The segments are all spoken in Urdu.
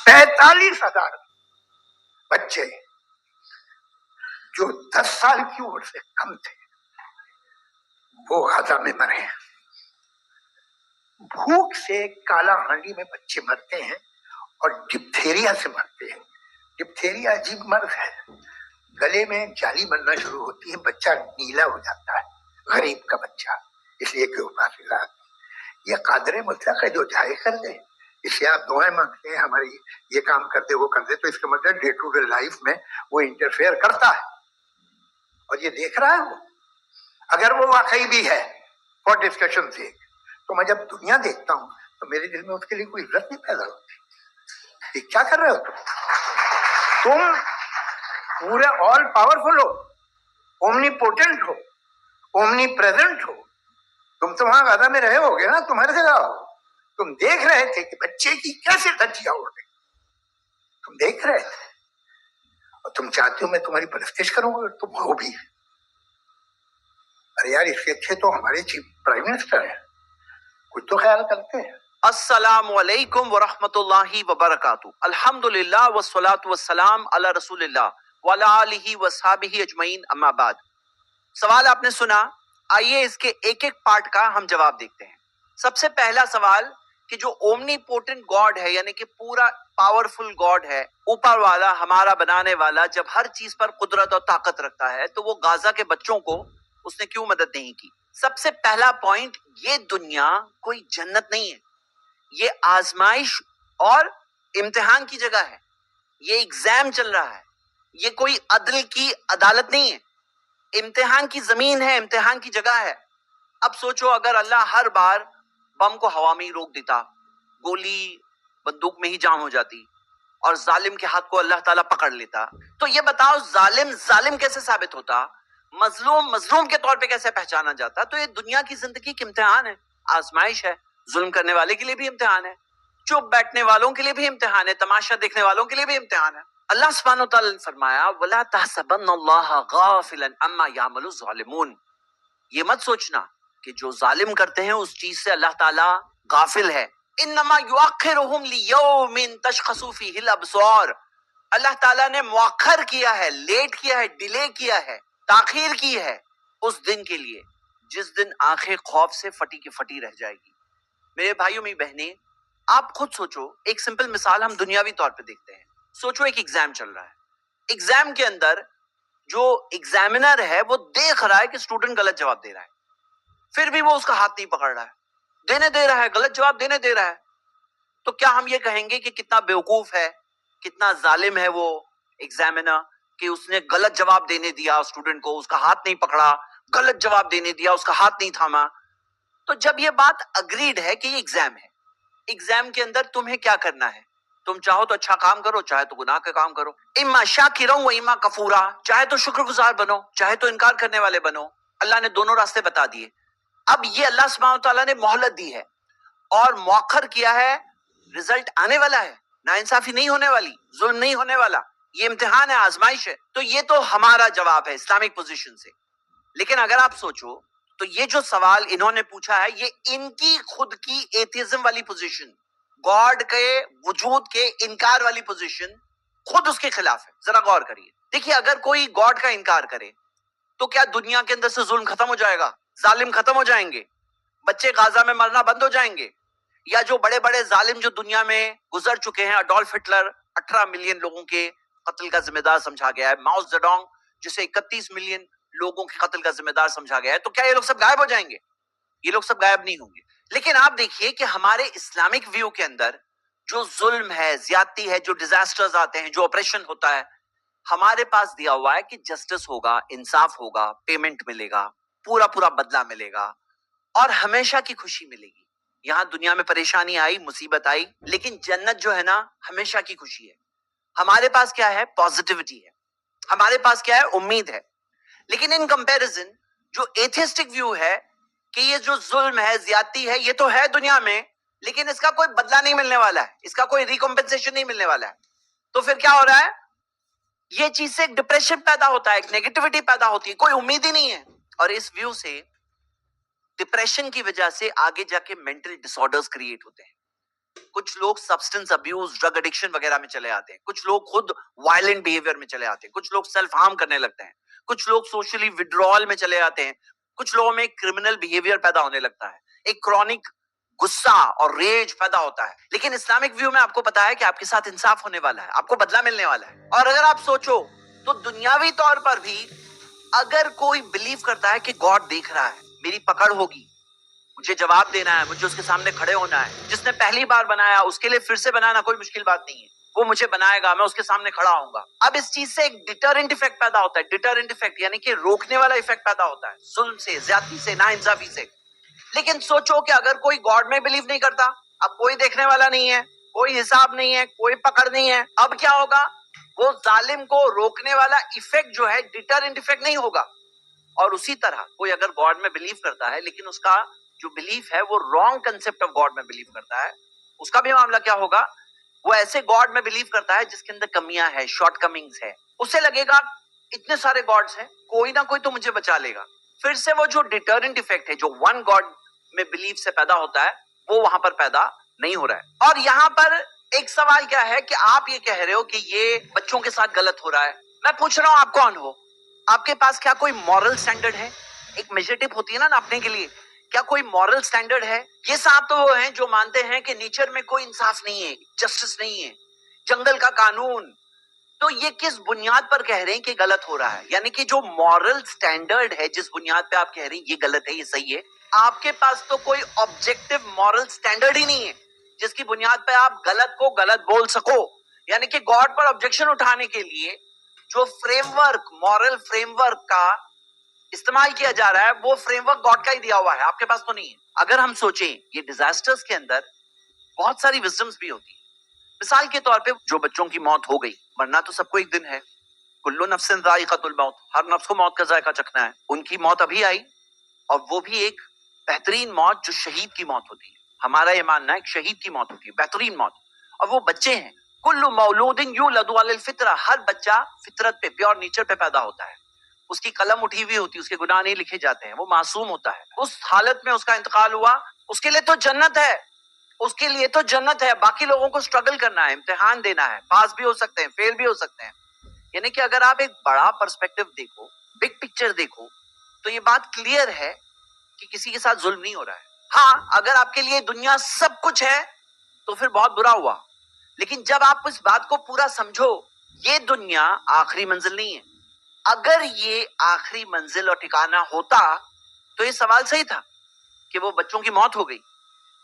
45,000 بچے جو 10 سال کی عمر سے کم تھے وہ غزہ میں مرے ہیں. بھوک سے کالا ہانڈی میں بچے مرتے ہیں اور ڈپتھیریا سے مرتے ہیں. ڈپتھیریا عجیب مرض ہے، گلے میں جالی بننا شروع ہوتی ہے، بچہ نیلا ہو جاتا ہے، غریب کا بچہ، اس لیے کہ یہ قادر مطلق ہے جو جائے کر دے. اس سے آپ دعائیں مانگتے ہیں ہماری یہ کام کر دے وہ کر دے، تو اس کا مطلب ڈے ٹو ڈے لائف میں وہ انٹرفیئر کرتا ہے اور یہ دیکھ رہا ہے وہ. اگر وہ واقعی بھی ہے فار ڈسکشن سے، تو میں جب دنیا دیکھتا ہوں تو میرے دل میں اس کے لیے کوئی عزت نہیں پیدا ہوتی. یہ کیا کر رہے ہو تم پورے آل پاورفل ہو، اومنی پوٹنٹ ہو، اومنی پریزنٹ ہو. تم تو وہاں غزہ میں رہے ہوگے نا، تمہارے جگہ ہو. تم دیکھ رہے تھے کہ بچے کی کیسے دھجیاں اڑ گئی، تم دیکھ رہے تھے اور تم چاہتے ہو میں تمہاری پرستش کروں گا. تم ہو بھی. ارے یار، اس کے اچھے تو ہمارے چیف پرائم منسٹر ہیں، کچھ تو خیال کرتے ہیں. السلام علیکم ورحمۃ اللہ وبرکاتہ. الحمدللہ والصلاۃ والسلام علی رسول اللہ وعلی آلہ وصحبہ اجمعین، اما بعد. سوال آپ نے سنا، آئیے اس کے ایک ایک پارٹ کا ہم جواب دیکھتے ہیں. سب سے پہلا سوال کہ جو اومنی پوٹنٹ گاڈ ہے، یعنی کہ پورا پاورفل گاڈ ہے، اوپر والا، ہمارا بنانے والا، جب ہر چیز پر قدرت اور طاقت رکھتا ہے تو وہ غازہ کے بچوں کو اس نے کیوں مدد نہیں کی؟ سب سے پہلا پوائنٹ، یہ دنیا کوئی جنت نہیں ہے، یہ آزمائش اور امتحان کی جگہ ہے. یہ ایگزام چل رہا ہے، یہ کوئی عدل کی عدالت نہیں ہے، امتحان کی زمین ہے، امتحان کی جگہ ہے. اب سوچو اگر اللہ ہر بار بم کو ہوا میں ہی روک دیتا، گولی بندوق میں ہی جام ہو جاتی اور ظالم کے ہاتھ کو اللہ تعالیٰ پکڑ لیتا، تو یہ بتاؤ ظالم ظالم کیسے ثابت ہوتا، مظلوم مظلوم کے طور پہ کیسے پہچانا جاتا؟ تو یہ دنیا کی زندگی کی امتحان ہے، آزمائش ہے. ظلم کرنے والے کے لیے بھی امتحان ہے، چپ بیٹھنے والوں کے لیے بھی امتحان ہے، تماشا دیکھنے والوں کے لیے بھی امتحان ہے. اللہ سبحانہ و تعالیٰ نے فرمایا وَلَا تَحْسَبَنَّ اللَّهَ غَافِلًا عَمَّا يَعْمَلُ الظَّالِمُونَ. یہ مت سوچنا کہ جو ظالم کرتے ہیں اس چیز سے اللہ تعالیٰ غافل ہے. انما یؤخرہم لیوم تشخص فیہ الابصار. اللہ تعالیٰ نے مؤخر کیا ہے، لیٹ کیا ہے، ڈیلے کیا ہے، تاخیر کی ہے اس دن کے لیے جس دن آنکھیں خوف سے پھٹی کی پھٹی رہ جائے گی. میرے بھائیوں میری بہنیں، آپ خود سوچو، ایک سمپل مثال ہم دنیاوی طور پہ دیکھتے ہیں. سوچو ایک ایگزام چل رہا ہے، ایگزام کے اندر جو ایگزامینر ہے وہ دیکھ رہا ہے کہ اسٹوڈنٹ غلط جواب دے رہا ہے، پھر بھی وہ اس کا ہاتھ نہیں پکڑ رہا ہے، دینے دے رہا ہے، غلط جواب دینے دے رہا ہے. تو کیا ہم یہ کہیں گے کہ کتنا بیوقوف ہے، کتنا ظالم ہے وہ ایگزامینر کہ اس نے غلط جواب دینے دیا اسٹوڈنٹ کو، اس کا ہاتھ نہیں پکڑا، غلط جواب دینے دیا، اس کا ہاتھ نہیں تھاما؟ تو جب یہ بات اگریڈ ہے کہ یہ ایگزام ہے، ایگزام کے اندر تمہیں کیا کرنا ہے؟ تم چاہو تو اچھا کام کرو، چاہے تو گناہ کا کام کرو. اما شاکرا و اما کفورا، چاہے تو شکر گزار بنو، چاہے تو انکار کرنے والے بنو. اللہ نے دونوں راستے بتا دیے. اب یہ اللہ سبحانہ تعالیٰ نے مہلت دی ہے اور مؤخر کیا ہے، رزلٹ آنے والا ہے، ناانصافی نہیں ہونے والی، ظلم نہیں ہونے والا. یہ امتحان ہے، آزمائش ہے. تو یہ تو ہمارا جواب ہے اسلامک پوزیشن سے. لیکن اگر آپ سوچو تو یہ جو سوال انہوں نے پوچھا ہے یہ ان کی خود کی ایتھیزم والی پوزیشن، گاڈ کے وجود کے انکار والی پوزیشن خود اس کے خلاف ہے. ذرا غور کریے، دیکھیے اگر کوئی گاڈ کا انکار کرے تو کیا دنیا کے اندر سے ظلم ختم ہو جائے گا، ظالم ختم ہو جائیں گے، بچے غازہ میں مرنا بند ہو جائیں گے؟ یا جو بڑے بڑے ظالم جو دنیا میں گزر چکے ہیں، اڈولف ہٹلر 18 ملین لوگوں کے قتل کا ذمہ دار سمجھا گیا ہے، ماؤ زیڈونگ جسے 31 ملین لوگوں کے قتل کا ذمہ دار سمجھا گیا ہے، تو کیا یہ لوگ سب غائب ہو جائیں گے؟ یہ لوگ سب غائب نہیں ہوں گے. لیکن آپ دیکھیے کہ ہمارے اسلامک ویو کے اندر جو ظلم ہے، زیادتی ہے، جو ڈیزاسٹرز آتے ہیں، جو آپریشن ہوتا ہے، ہمارے پاس دیا ہوا ہے کہ جسٹس ہوگا، انصاف ہوگا، پیمنٹ ملے گا، پورا پورا بدلہ ملے گا اور ہمیشہ کی خوشی ملے گی. یہاں دنیا میں پریشانی آئی، مصیبت آئی، لیکن جنت جو ہے نا ہمیشہ کی خوشی ہے. ہمارے پاس کیا ہے؟ پازیٹیوٹی ہے، ہمارے پاس کیا ہے؟ امید ہے. لیکن ان کمپیریزن جو ایتھیسٹک ویو ہے کہ یہ جو ظلم ہے، زیادتی ہے، یہ تو ہے دنیا میں لیکن اس کا کوئی بدلہ نہیں ملنے والا ہے، اس کا کوئی ریکمپنسیشن نہیں ملنے والا ہے. تو پھر کیا ہو رہا ہے؟ یہ چیز سے ایک ڈپریشن پیدا ہوتا ہے، ایک نیگیٹیوٹی پیدا ہوتی ہے، کوئی امید ہی نہیں ہے. اور اس ویو سے ڈپریشن کی وجہ سے آگے جا کے مینٹل ڈس آرڈرز کریٹ ہوتے ہیں. کچھ لوگ سبسٹنس ابیوز ڈرگ ایڈکشن وغیرہ میں چلے آتے ہیں, کچھ لوگ خود وائلنٹ بیہیویئر میں چلے آتے ہیں, کچھ لوگ سیلف ہارم کرنے لگتے ہیں, کچھ لوگ سوشلی وڈرال میں چلے آتے ہیں, کچھ لوگوں میں کرمنل بیہیویئر پیدا ہونے لگتا ہے, ایک کرونک غصہ اور ریج پیدا ہوتا ہے. لیکن اسلامک ویو میں آپ کو پتا ہے کہ آپ کے ساتھ انصاف ہونے والا ہے, آپ کو بدلہ ملنے والا ہے. اور اگر آپ سوچو تو دنیاوی طور پر بھی اگر کوئی بلیو کرتا ہے کہ گاڈ دیکھ رہا ہے, میری پکڑ ہوگی, مجھے جواب دینا ہے, مجھے اس کے سامنے کھڑے ہونا ہے, جس نے پہلی بار بنایا اس کے لیے پھر سے بنانا کوئی مشکل بات نہیں ہے, وہ مجھے بنائے گا, میں اس کے سامنے کھڑا ہوں گا. اب اس چیز سے ایک ڈیٹرنٹ ایفیکٹ پیدا ہوتا ہے, ڈیٹرنٹ ایفیکٹ یعنی کہ روکنے والا ایفیکٹ پیدا ہوتا ہے ظلم سے, زیادتی سے, ناانصافی سے. لیکن سوچو کہ اگر کوئی گاڈ میں بلیو نہیں کرتا, اب کوئی دیکھنے والا نہیں ہے, کوئی حساب نہیں ہے, کوئی پکڑ نہیں ہے, اب کیا ہوگا؟ وہ ظالم کو روکنے والا ایفیکٹ جو ہے ڈیٹرنٹ ایفیکٹ نہیں ہوگا. اور اسی طرح کوئی اگر گاڈ میں بلیو کرتا ہے لیکن اس کا جو بلیف ہے وہ رانگ کنسپٹ آف گاڈ میں بلیو کرتا ہے, اس کا بھی معاملہ کیا ہوگا؟ وہ ایسے گاڈ میں بلیو کرتا ہے جس کے اندر کمیاں ہے, شارٹ کمنگز ہے. اسے لگے گا اتنے سارے گاڈز ہیں, کوئی نہ کوئی تو مجھے بچا لے گا. پھر سے وہ جو ڈیٹرنٹ ایفیکٹ ہے جو ون گاڈ میں بلیف سے پیدا ہوتا ہے وہ وہاں پر پیدا نہیں ہو رہا ہے. اور یہاں پر ایک سوال کیا ہے کہ آپ یہ کہہ رہے ہو کہ یہ بچوں کے ساتھ غلط ہو رہا ہے. میں پوچھ رہا ہوں آپ کون ہو؟ آپ کے پاس کیا کوئی مورل سٹینڈرڈ ہے؟ ایک میجر ٹپ ہوتی ہے نا ناپنے کے لیے, کیا کوئی مورل سٹینڈرڈ ہے؟ یہ صاحب تو وہ ہیں جو مانتے ہیں کہ نیچر میں کوئی انصاف نہیں ہے, جسٹس نہیں ہے, جنگل کا قانون. تو یہ کس بنیاد پر کہہ رہے ہیں کہ غلط ہو رہا ہے؟ یعنی کہ جو مورل سٹینڈرڈ ہے جس بنیاد پہ آپ کہہ رہے ہیں یہ غلط ہے, یہ صحیح ہے, آپ کے پاس تو کوئی آبجیکٹو مورل سٹینڈرڈ ہی نہیں ہے جس کی بنیاد پہ آپ غلط کو غلط بول سکو. یعنی کہ گاڈ پر آبجیکشن اٹھانے کے لیے جو frame work, moral frame work کا استعمال کیا جا رہا ہے وہ فریم ورک گاڈ کا ہی دیا ہوا ہے, آپ کے پاس تو نہیں ہے. اگر ہم سوچیں یہ ڈیزاسٹرز کے اندر بہت ساری وزڈمز بھی ہوتی ہیں. مثال کے طور پہ جو بچوں کی موت ہو گئی, مرنا تو سب کو ایک دن ہے, کلو نفس ذائقۃ الموت, ہر نفس کو موت کا ذائقہ چکھنا ہے. ان کی موت ابھی آئی, اور وہ بھی ایک بہترین موت جو شہید کی موت ہوتی ہے. ہمارا یہ ماننا ہے ایک شہید کی موت ہوتی ہے, بہترین موت, اور وہ بچے ہیں. کل مولود یولد علی الفطرہ, ہر بچہ فطرت پہ, پیور نیچر پہ پیدا ہوتا ہے, اس کی قلم اٹھی ہوئی ہوتی ہے, اس کے گناہ نہیں لکھے جاتے ہیں, وہ معصوم ہوتا ہے. اس حالت میں اس کا انتقال ہوا, اس کے لیے تو جنت ہے, اس کے لیے تو جنت ہے. باقی لوگوں کو سٹرگل کرنا ہے, امتحان دینا ہے, پاس بھی ہو سکتے ہیں, فیل بھی ہو سکتے ہیں. یعنی کہ اگر آپ ایک بڑا پرسپیکٹو دیکھو, بگ پکچر دیکھو, تو یہ بات کلیئر ہے کہ کسی کے ساتھ ظلم نہیں ہو رہا ہے. ہاں اگر آپ کے لیے دنیا سب کچھ ہے تو پھر بہت برا ہوا, لیکن جب آپ اس بات کو پورا سمجھو, یہ دنیا آخری منزل نہیں ہے. اگر یہ آخری منزل اور ٹھکانہ ہوتا تو یہ سوال صحیح تھا کہ وہ بچوں کی موت ہو گئی.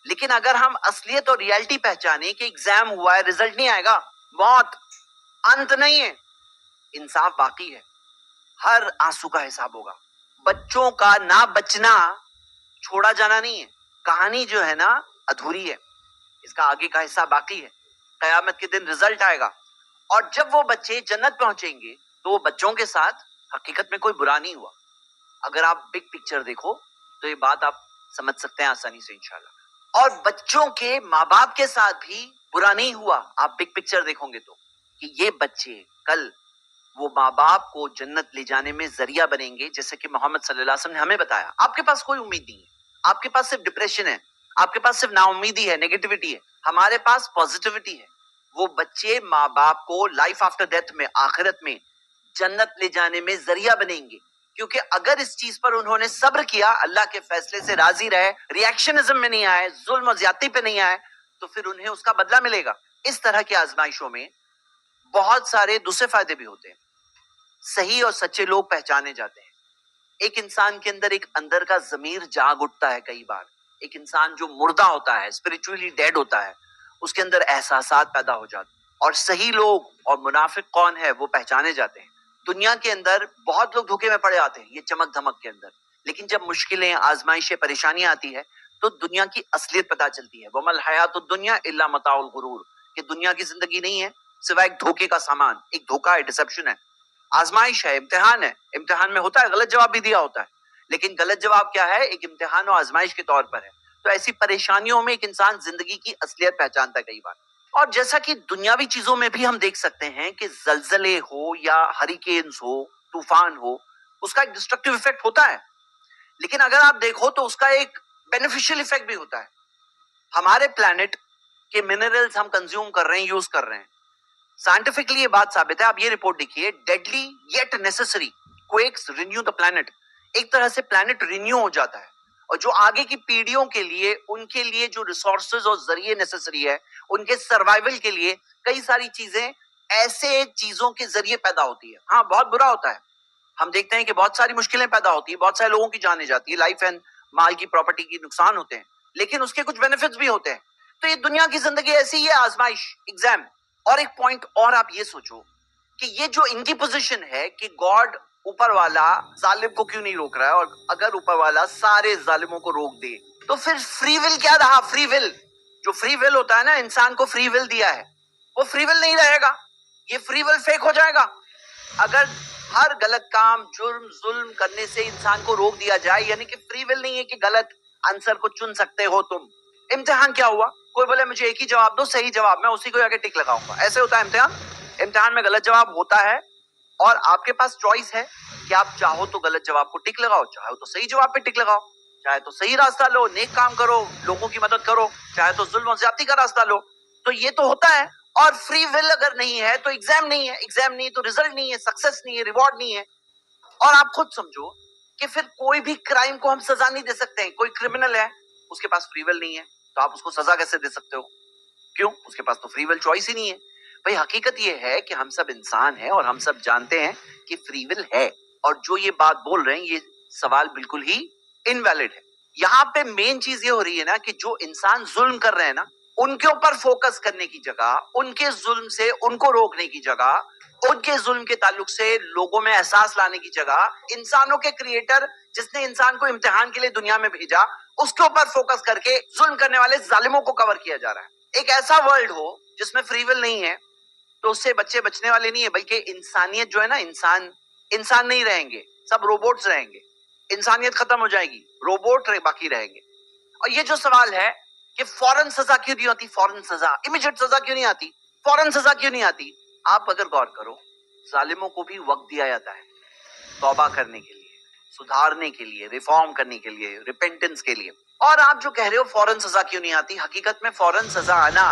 لیکن اگر ہم اصلیت اور ریالٹی پہچانے کہ ایگزام ہوا ہے, رزلٹ نہیں آئے گا, موت انت نہیں ہے, انصاف باقی ہے, ہر آنسو کا حساب ہوگا. بچوں کا نہ بچنا چھوڑا جانا نہیں ہے, کہانی جو ہے نا ادھوری ہے, اس کا آگے کا حصہ باقی ہے. قیامت کے دن رزلٹ آئے گا, اور جب وہ بچے جنت پہنچیں گے تو وہ بچوں کے ساتھ حقیقت میں کوئی برا نہیں ہوا. اگر آپ بگ پکچر دیکھو تو یہ بات آپ سمجھ سکتے ہیں آسانی سے انشاءاللہ. اور بچوں کے ماں باپ کے ساتھ بھی برا نہیں ہوا, آپ بگ پکچر دیکھو گے تو, کہ یہ بچے کل وہ ماں باپ کو جنت لے جانے میں ذریعہ بنیں گے, جیسے کہ محمد صلی اللہ علیہ وسلم نے ہمیں بتایا. آپ کے پاس کوئی امید نہیں ہے, آپ کے پاس صرف ڈپریشن ہے, آپ کے پاس صرف نا امیدی ہے, نیگیٹیوٹی ہے. ہمارے پاس پازیٹیوٹی ہے. وہ بچے ماں باپ کو لائف آفٹر ڈیتھ میں, آخرت میں جنت لے جانے میں ذریعہ بنیں گے. کیونکہ اگر اس چیز پر انہوں نے صبر کیا, اللہ کے فیصلے سے راضی رہے, ریاکشنزم میں نہیں آئے, ظلم و زیادتی پہ نہیں آئے, تو پھر انہیں اس کا بدلہ ملے گا. اس طرح کی آزمائشوں میں بہت سارے دوسرے فائدے بھی ہوتے ہیں. صحیح اور سچے لوگ پہچانے جاتے ہیں. ایک انسان کے اندر ایک اندر کا ضمیر جاگ اٹھتا ہے. کئی بار ایک انسان جو مردہ ہوتا ہے, اسپرچولی ڈیڈ ہوتا ہے, اس کے اندر احساسات پیدا ہو جاتے ہیں. اور صحیح لوگ اور منافق کون ہے وہ پہچانے جاتے ہیں. دنیا کے اندر بہت لوگ دھوکے میں پڑے آتے ہیں یہ چمک دھمک کے اندر, لیکن جب مشکلیں, آزمائشیں, پریشانیاں آتی ہے تو دنیا کی اصلیت پتہ چلتی ہے. وَمَا الْحَيَاةُ الدُّنْيَا إِلَّا مَتَاعُ الْغُرُورِ, کہ دنیا کی زندگی نہیں ہے سوائے ایک دھوکے کا سامان, ایک دھوکا ہے, ڈسپشن ہے, آزمائش ہے, امتحان ہے. امتحان میں ہوتا ہے غلط جواب بھی دیا ہوتا ہے, لیکن غلط جواب کیا ہے؟ ایک امتحان و آزمائش کے طور پر ہے. تو ایسی پریشانیوں میں ایک انسان زندگی کی اصلیت پہچانتا ہے کئی بار. اور جیسا کہ دنیاوی چیزوں میں بھی ہم دیکھ سکتے ہیں کہ زلزلے ہو یا ہریکینز ہو, طوفان ہو, اس کا ایک ڈسٹرکٹیو ایفیکٹ ہوتا ہے, لیکن اگر آپ دیکھو تو اس کا ایک بینیفیشل ایفیکٹ بھی ہوتا ہے. ہمارے پلانٹ کہ منرلز ہم کنزیوم کر رہے ہیں, یوز کر رہے ہیں. سائنٹیفکلی یہ بات ثابت ہے. آپ یہ رپورٹ دیکھیے, ڈیڈلی یٹ نیسسری کویکس رینیو دا پلانٹ. ایک طرح سے پلانٹ رینیو ہو جاتا ہے, اور جو آگے کی پیڑھیوں کے لیے, ان کے لیے جو ریسورسز اور ذریعے نیسسری ہے, ان کے سروائیول کے لیے کئی ساری چیزیں ایسے چیزوں کے ذریعے پیدا ہوتی ہے. ہاں بہت برا ہوتا ہے, ہم دیکھتے ہیں کہ بہت ساری مشکلیں پیدا ہوتی ہیں, بہت سارے لوگوں کی جانیں جاتی ہے, لائف اینڈ مال کی, پراپرٹی کی نقصان ہوتے ہیں, لیکن اس کے کچھ بینیفٹس بھی ہوتے ہیں. تو یہ دنیا کی زندگی ایسی ہی ہے, آزمائش, ایگزام. اور ایک پوائنٹ اور آپ یہ سوچو کہ یہ جو ان کی پوزیشن ہے کہ گاڈ اوپر والا ظالم کو کیوں نہیں روک رہا ہے, اور اگر اوپر والا سارے ظالموں کو روک دے تو پھر فری ول کیا رہا؟ فری ول, جو فری ول ہوتا ہے نا, انسان کو فری ول دیا ہے, وہ فری ول نہیں رہے گا, یہ فری ول فیک ہو جائے گا. اگر ہر غلط کام, جرم, ظلم کرنے سے انسان کو روک دیا جائے, یعنی کہ فری ول نہیں ہے کہ غلط آنسر کو چن سکتے ہو تم. امتحان کیا ہوا؟ کوئی بولے مجھے ایک ہی جواب دو, صحیح جواب, میں اسی کو جا کے ٹک لگاؤں گا. ایسے ہوتا ہے امتحان؟ امتحان میں غلط جواب ہوتا ہے, اور آپ کے پاس چوائس ہے کہ آپ چاہو تو غلط جواب کو ٹک لگاؤ, چاہو تو صحیح جواب پہ ٹک لگاؤ, چاہے تو صحیح راستہ لو, نیک کام کرو, لوگوں کی مدد کرو, چاہے تو ظلم و زیادتی کا راستہ لو. تو یہ تو ہوتا ہے. اور فری ول اگر نہیں ہے تو ایگزام نہیں ہے, ایگزام نہیں تو ریزلٹ نہیں ہے, سکسس نہیں ہے, ریوارڈ نہیں ہے. اور آپ خود سمجھو کہ پھر کوئی بھی کرائم کو ہم سزا نہیں دے سکتے ہیں. کوئی کرمنل ہے, اس کے پاس فری ول نہیں ہے, تو آپ اس کو سزا کیسے دے سکتے ہو؟ کیوں؟ اس کے پاس تو فری ول چوائس ہی نہیں ہے. بھئی حقیقت یہ ہے کہ ہم سب انسان ہیں, اور ہم سب جانتے ہیں کہ فری ول ہے, اور جو یہ بات بول رہے ہیں یہ سوال بالکل ہی انویلڈ ہے. یہاں پہ مین چیز یہ ہو رہی ہے نا کہ جو انسان ظلم کر رہے ہیں نا, ان کے اوپر فوکس کرنے کی جگہ, ان کے ظلم سے ان کو روکنے کی جگہ, ان کے ظلم کے تعلق سے لوگوں میں احساس لانے کی جگہ, انسانوں کے کریٹر جس نے انسان کو امتحان کے لیے دنیا میں بھیجا, اس کے اوپر فوکس کر کے ظلم کرنے والے ظالموں کو کور کیا جا رہا ہے. ایک ایسا ورلڈ ہو جس میں فری ول نہیں ہے تو اس سے بچے بچنے والے نہیں ہے, بلکہ انسانیت جو ہے نا, انسان نہیں رہیں گے, سب روبوٹس رہیں گے. انسانیت ختم ہو جائے گی, روبوٹ باقی رہیں گے. اور یہ جو سوال ہے کہ فوراً سزا کیوں نہیں ہوتی, فوراً سزا, امیجیٹ سزا کیوں نہیں آتی, فوراً سزا کیوں نہیں آتی, آپ اگر غور کرو, ظالموں کو بھی وقت دیا جاتا ہے توبہ کرنے کے لیے, سدھارنے کے لیے, ریفارم کرنے کے لیے, ریپینٹنس کے لیے. اور آپ جو کہہ رہے ہو فوراً سزا کیوں نہیں آتی, حقیقت میں فوراً سزا آنا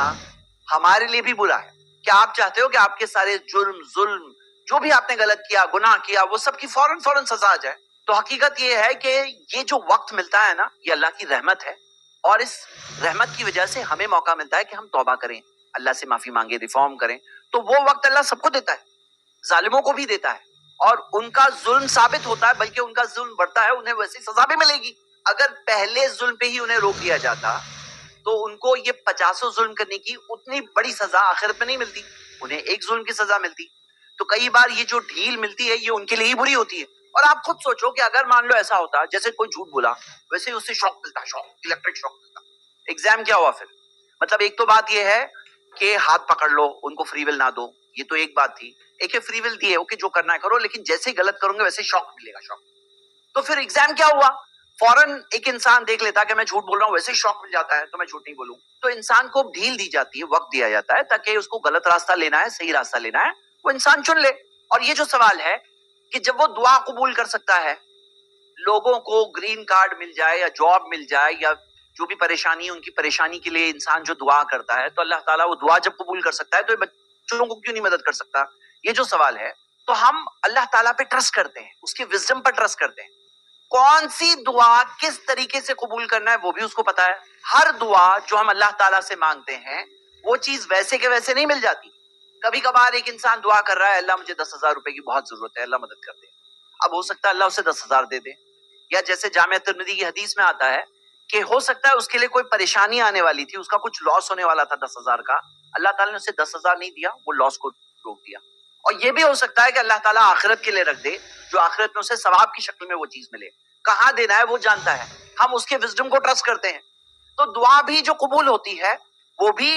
ہمارے لیے بھی برا ہے. کیا آپ چاہتے ہو کہ آپ کے سارے جرم, ظلم, جو بھی آپ نے غلط کیا, گناہ کیا, وہ سب کی فوراً سزا آ جائے؟ تو حقیقت یہ ہے کہ یہ جو وقت ملتا ہے نا, یہ اللہ کی رحمت ہے, اور اس رحمت کی وجہ سے ہمیں موقع ملتا ہے کہ ہم توبہ کریں, اللہ سے معافی مانگے, ریفارم کریں. تو وہ وقت اللہ سب کو دیتا ہے, ظالموں کو بھی دیتا ہے, اور ان کا ظلم ثابت ہوتا ہے, بلکہ ان کا ظلم بڑھتا ہے, انہیں ویسی سزا بھی ملے گی. اگر پہلے ظلم پہ ہی انہیں روک دیا جاتا تو ان کو یہ 50 ظلم کرنے کی اتنی بڑی سزا آخرت میں نہیں ملتی, انہیں ایک ظلم کی سزا ملتی. تو کئی بار یہ جو ڈھیل ملتی ہے یہ ان کے لیے ہی بری ہوتی ہے. اور آپ خود سوچو کہ اگر مان لو ایسا ہوتا, جیسے کوئی جھوٹ بولا, ویسے ہی اس سے شوق ملتا, شوق, الیکٹرک شوق ملتا. ایگزام کیا ہوا پھر؟ مطلب ایک تو بات یہ ہے کہ ہاتھ پکڑ لو, ان کو فری ول نہ دو, یہ تو ایک بات تھی. ایک ہے فری ول دی ہے, اوکے جو کرنا ہے کرو, لیکن جیسے ہی غلط کروں گے ویسے شوق ملے گا, شوق. تو پھر ایگزام کیا ہوا؟ فوراً ایک انسان دیکھ لیتا کہ میں جھوٹ بول رہا ہوں, ویسے ہی شوق مل جاتا ہے, تو میں جھوٹ نہیں بولوں. تو انسان کو ڈھیل دی جاتی ہے, وقت دیا جاتا ہے, تاکہ اس کو غلط راستہ لینا ہے, صحیح راستہ لینا ہے, وہ انسان چن لے. اور یہ جو سوال ہے کہ جب وہ دعا قبول کر سکتا ہے, لوگوں کو گرین کارڈ مل جائے یا جاب مل جائے, یا جو بھی پریشانی ہے ان کی پریشانی کے لیے انسان جو دعا کرتا ہے, تو اللہ تعالیٰ وہ دعا جب قبول کر سکتا ہے تو بچوں کو کیوں نہیں مدد کر سکتا؟ یہ جو سوال ہے, تو ہم اللہ تعالیٰ پہ ٹرسٹ کرتے ہیں, اس کی وزڈم پر ٹرسٹ کرتے ہیں. کون سی دعا کس طریقے سے قبول کرنا ہے وہ بھی اس کو پتا ہے. ہر دعا جو ہم اللہ تعالیٰ سے مانگتے ہیں وہ چیز ویسے کے ویسے نہیں مل جاتی. کبھی کبھار ایک انسان دعا کر رہا ہے, اللہ مجھے 10,000 روپے کی بہت ضرورت ہے, اللہ مدد کر دے. اب ہو سکتا ہے اللہ اسے 10,000 دے دے, یا جیسے جامعہ ترمذی کی حدیث میں آتا ہے کہ ہو سکتا ہے اس کے لیے کوئی پریشانی آنے والی تھی, اس کا کچھ لاس ہونے والا تھا 10,000 کا, اللہ تعالیٰ نے اسے 10,000 نہیں دیا, وہ لاس کو روک دیا. اور یہ بھی ہو سکتا ہے کہ اللہ تعالیٰ آخرت کے لیے رکھ دے, جو آخرت میں اسے ثواب کی شکل میں وہ چیز ملے. کہاں دینا ہے وہ جانتا ہے, ہم اس کے وزڈم کو ٹرسٹ کرتے ہیں. تو دعا بھی جو قبول ہوتی ہے وہ بھی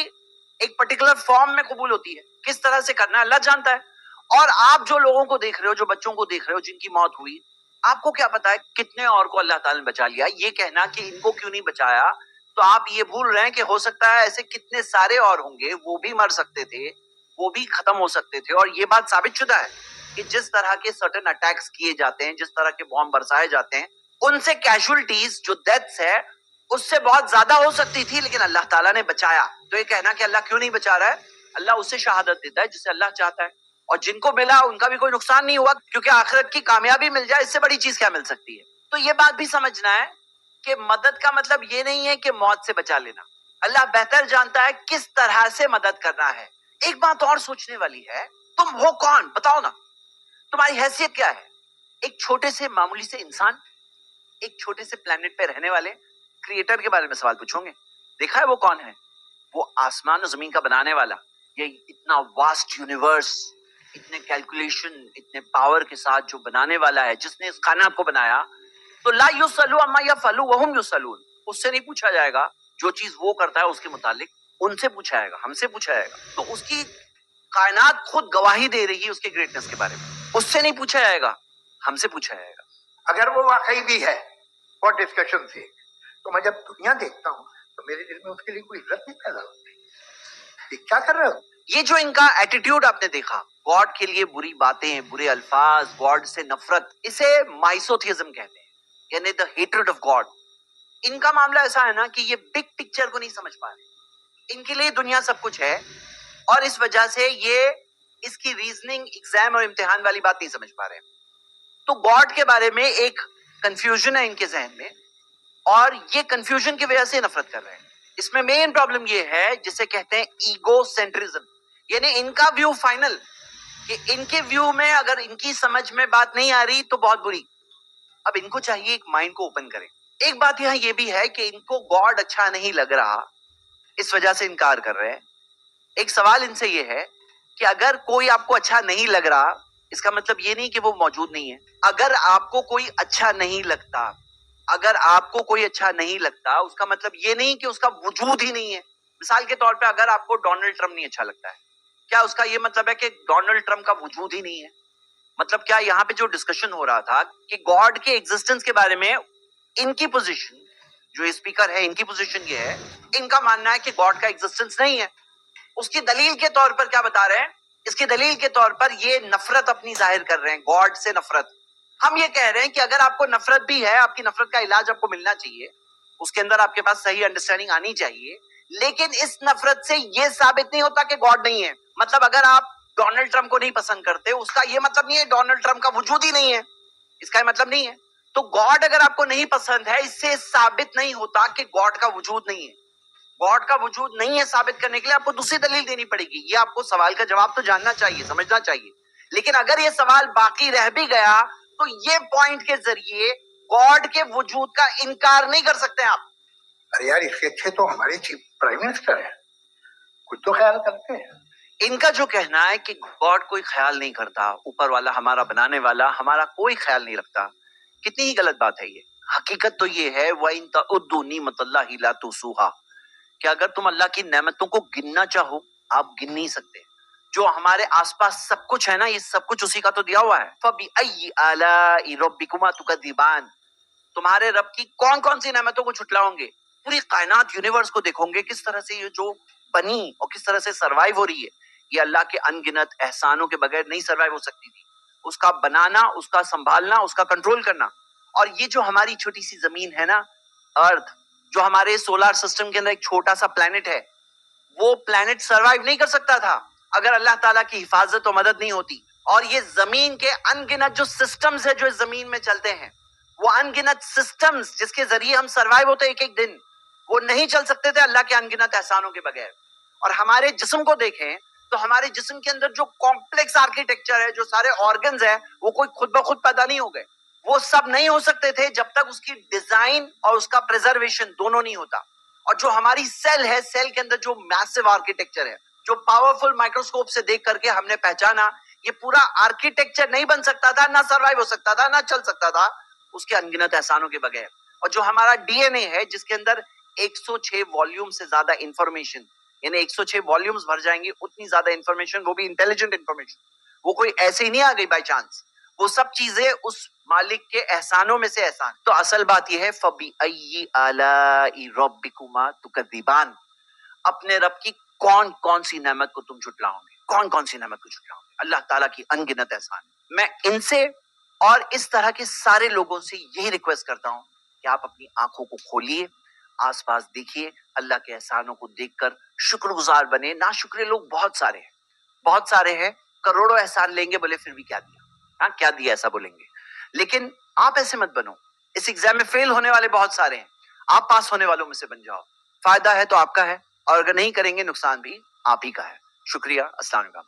ایک پرٹیکولر فارم میں قبول ہوتی ہے, کس طرح سے کرنا ہے اللہ جانتا ہے. اور آپ جو لوگوں کو دیکھ رہے ہو, جو بچوں کو دیکھ رہے ہو جن کی موت ہوئی, آپ کو کیا پتا ہے کتنے اور کو اللہ تعالیٰ نے بچا لیا. یہ کہنا کہ ان کو کیوں نہیں بچایا, تو آپ یہ بھول رہے ہیں کہ ہو سکتا ہے ایسے کتنے سارے اور ہوں گے, وہ بھی مر سکتے تھے, وہ بھی ختم ہو سکتے تھے. اور یہ بات ثابت شدہ ہے کہ جس طرح کے سرٹن اٹیکس کیے جاتے ہیں, جس طرح کے بم برسائے جاتے ہیں, ان سے کیجولٹیز جو ڈیتھس ہے اس سے بہت زیادہ ہو سکتی تھی لیکن اللہ تعالیٰ نے بچایا. تو یہ کہنا کہ اللہ کیوں نہیں بچا رہا ہے، اللہ اسے شہادت دیتا ہے جسے اللہ چاہتا ہے، اور جن کو ملا ان کا بھی کوئی نقصان نہیں ہوا، کیونکہ آخرت کی کامیابی مل جائے اس سے بڑی چیز کیا مل سکتی ہے. تو یہ بات بھی سمجھنا ہے کہ مدد کا مطلب یہ نہیں ہے کہ موت سے بچا لینا. اللہ بہتر جانتا ہے کس طرح سے مدد کرنا ہے. ایک بات اور سوچنے والی ہے، تم ہو کون؟ بتاؤ نا، تمہاری حیثیت کیا ہے؟ ایک چھوٹے سے معمولی سے انسان، ایک چھوٹے سے پلانٹ پہ رہنے والے کریٹر کے بارے میں سوال پوچھو گے. دیکھا ہے وہ کون ہے؟ وہ آسمان و زمین کا بنانے والا، یہ اتنا واسٹ یونیورس، اتنے کیلکولیشن، اتنے پاور کے ساتھ جو بنانے والا ہے، جس نے اس کائنات کو بنایا. تو لا یسألو عما یفعلوا وهم یسألون، اس سے نہیں پوچھا جائے گا جو چیز وہ کرتا ہے اس کے متعلق، ان سے پوچھا جائے گا، ہم سے پوچھا جائے گا. تو اس کی کائنات خود گواہی دے رہی ہے اس کے گریٹنس کے بارے میں، اس سے نہیں پوچھا جائے گا، ہم سے پوچھا جائے گا. اگر وہ واقعی بھی ہے اور ڈسکشن سے، تو میں جب دنیا دیکھتا ہوں تو میرے دل میں اس کے لیے کوئی عزت نہیں پیدا ہوتی. یہ کیا کر رہے ہو؟ یہ جو ان کا ایٹیٹیوڈ آپ نے دیکھا، گاڈ کے لیے بری باتیں، برے الفاظ، گاڈ سے نفرت، اسے مائسوتھیزم کہتے ہیں، یعنی دا ہیٹریڈ آف گاڈ. ان کا معاملہ ایسا ہے نا کہ یہ بگ پکچر کو نہیں سمجھ پا رہے. ان کے لیے دنیا سب کچھ ہے، اور اس وجہ سے یہ اس کی ریزننگ ایگزام اور امتحان والی بات نہیں سمجھ پا رہے. تو گاڈ کے بارے میں ایک کنفیوژن ہے ان کے ذہن میں، اور یہ کنفیوژن کی وجہ سے نفرت کر رہے ہیں. اس میں مین پرابلم یہ ہے جسے کہتے ہیں ایگو سینٹرزم، یعنی ان کا ویو فائنل، کہ ان کے ویو میں اگر ان کی سمجھ میں بات نہیں آ رہی تو بہت بری. اب ان کو چاہیے ایک مائنڈ کو اوپن کریں. ایک بات یہاں یہ بھی ہے کہ ان کو گاڈ اچھا نہیں لگ رہا، اس وجہ سے انکار کر رہے ہیں. ایک سوال ان سے یہ ہے کہ اگر کوئی آپ کو اچھا نہیں لگ رہا، اس کا مطلب یہ نہیں کہ وہ موجود نہیں ہے. اگر آپ کو کوئی اچھا نہیں لگتا، اگر آپ کو کوئی اچھا نہیں لگتا، اس کا مطلب یہ نہیں کہ اس کا وجود ہی نہیں ہے. مثال کے طور پہ اگر آپ کو ڈونلڈ ٹرمپ نہیں اچھا لگتا ہے، کیا اس کا یہ مطلب ہے کہ ڈونلڈ ٹرمپ کا وجود ہی نہیں ہے؟ مطلب کیا یہاں پہ جو ڈسکشن ہو رہا تھا کہ گاڈ کے ایگزسٹنس کے بارے میں ان کی پوزیشن، جو اسپیکر ہے ان کی پوزیشن یہ ہے، ان کا ماننا ہے کہ گاڈ کا ایگزسٹنس نہیں ہے. اس کی دلیل کے طور پر کیا بتا رہے ہیں؟ اس کی دلیل کے طور پر یہ نفرت اپنی ظاہر کر رہے ہیں، گاڈ سے نفرت. ہم یہ کہہ رہے ہیں کہ اگر آپ کو نفرت بھی ہے، آپ کی نفرت کا علاج آپ کو ملنا چاہیے، اس کے اندر آپ کے پاس صحیح انڈرسٹینڈنگ آنی چاہیے، لیکن اس نفرت سے یہ ثابت نہیں ہوتا کہ گاڈ نہیں ہے. مطلب اگر آپ ڈونلڈ ٹرمپ کو نہیں پسند کرتے، اس کا یہ مطلب نہیں ہے ڈونلڈ ٹرمپ کا وجود ہی نہیں ہے، اس کا یہ مطلب نہیں ہے. تو گاڈ اگر آپ کو نہیں پسند ہے، اس سے ثابت نہیں ہوتا کہ گاڈ کا وجود نہیں ہے. گاڈ کا وجود نہیں ہے ثابت کرنے کے لیے آپ کو دوسری دلیل دینی پڑے گی. یہ آپ کو سوال کا جواب تو جاننا چاہیے، سمجھنا چاہیے. لیکن اگر یہ سوال باقی رہ بھی گیا تو یہ پوائنٹ کے ذریعے گاڈ کے وجود کا انکار نہیں کر سکتے آپ. ارے یار، اس سے اچھے تو ہمارے چیف پرائم منسٹر ہیں، کچھ تو خیال کرتے ہیں. ان کا جو کہنا ہے کہ گاڈ کوئی خیال نہیں کرتا، اوپر والا ہمارا بنانے والا ہمارا کوئی خیال نہیں رکھتا، کتنی ہی غلط بات ہے یہ. حقیقت تو یہ ہے وَإِن تَعُدُّوا نِعْمَتَ اللَّهِ لَا تُحْصُوهَا، کہ اگر تم اللہ کی نعمتوں کو گننا چاہو، آپ گن نہیں سکتے. جو ہمارے آس پاس سب کچھ ہے نا، یہ سب کچھ اسی کا تو دیا ہوا ہے. فَبِأَيِّ آلَاءِ رَبِّكُمَا تُكَذِّبَانِ، تمہارے رب کی کون کون سی نعمتوں کو جھٹلاؤں گے. پوری کائنات یونیورس کو دیکھو گے کس طرح سے یہ جو بنی اور کس طرح سے سروائیو ہو رہی ہے، یہ اللہ کے ان گنت احسانوں کے بغیر نہیں سروائیو ہو سکتی تھی. اس کا بنانا، اس کا سنبھالنا، اس کا کنٹرول کرنا. اور یہ جو ہماری چھوٹی سی زمین ہے نا، ارتھ، جو ہمارے سولار سسٹم کے اندر ایک چھوٹا سا پلانٹ ہے، وہ پلانٹ سروائیو نہیں کر سکتا تھا اگر اللہ تعالیٰ کی حفاظت و مدد نہیں ہوتی. اور یہ زمین کے ان گنت جو سسٹمز ہے جو اس زمین میں چلتے ہیں، وہ ان گنت سسٹمز جس کے ذریعے ہم سروائیو ہوتے ایک ایک دن، وہ نہیں چل سکتے تھے اللہ کے ان گنت احسانوں کے بغیر. اور ہمارے جسم کو دیکھیں تو ہمارے جسم کے اندر جو کمپلیکس آرکیٹیکچر ہے، جو سارے آرگنز ہیں، وہ کوئی خود بخود پیدا نہیں ہو گئے. وہ سب نہیں ہو سکتے تھے جب تک اس کی ڈیزائن اور اس کا پریزرویشن دونوں نہیں ہوتا. اور جو ہماری سیل ہے، سیل کے اندر جو میسو آرکیٹیکچر ہے، جو پاورفل مائکروسکوپ سے دیکھ کر کے ہم نے پہچانا، یہ پورا آرکیٹیکچر نہیں بن سکتا تھا، نہ سروائیو ہو سکتا تھا، نہ چل سکتا تھا اس کے انگنت احسانوں کے بغیر. اور جو ہمارا ڈی این اے ہے، جس کے اندر 106 والیوم سے زیادہ انفارمیشن، یعنی 106 والیومز بھر جائیں گے اتنی زیادہ انفارمیشن، وہ بھی انٹیلیجنٹ انفارمیشن، وہ کوئی ایسے ہی نہیں آ گئی بائی چانس. وہ سب چیزیں اس مالک کے احسانوں میں سے احسان. تو اصل بات یہ ہے فَبِأَيِّ آلَاءِ رَبِّكُمَا تُكَذِّبَانِ، اپنے رب کی کون کون سی نعمت کو تم جھٹلاؤ گے، کون کون سی نعمت کو جھٹلاؤ گے. اللہ تعالیٰ کی ان گنت احسان. میں ان سے اور اس طرح کے سارے لوگوں سے یہی ریکویسٹ کرتا ہوں کہ آپ اپنی آنکھوں کو کھولیے، آس پاس دیکھیے، اللہ کے احسانوں کو دیکھ کر شکر گزار بنے. ناشکرے لوگ بہت سارے ہیں، کروڑوں احسان لیں گے، بولے پھر بھی کیا دیا، ہاں کیا دیا ایسا بولیں گے. لیکن آپ ایسے مت بنو. اس ایگزام میں فیل ہونے والے بہت سارے ہیں، آپ پاس ہونے والوں میں سے بن جاؤ. فائدہ ہے تو آپ کا ہے، اور اگر نہیں کریں گے نقصان بھی آپ ہی کا ہے. شکریہ. السلام علیکم.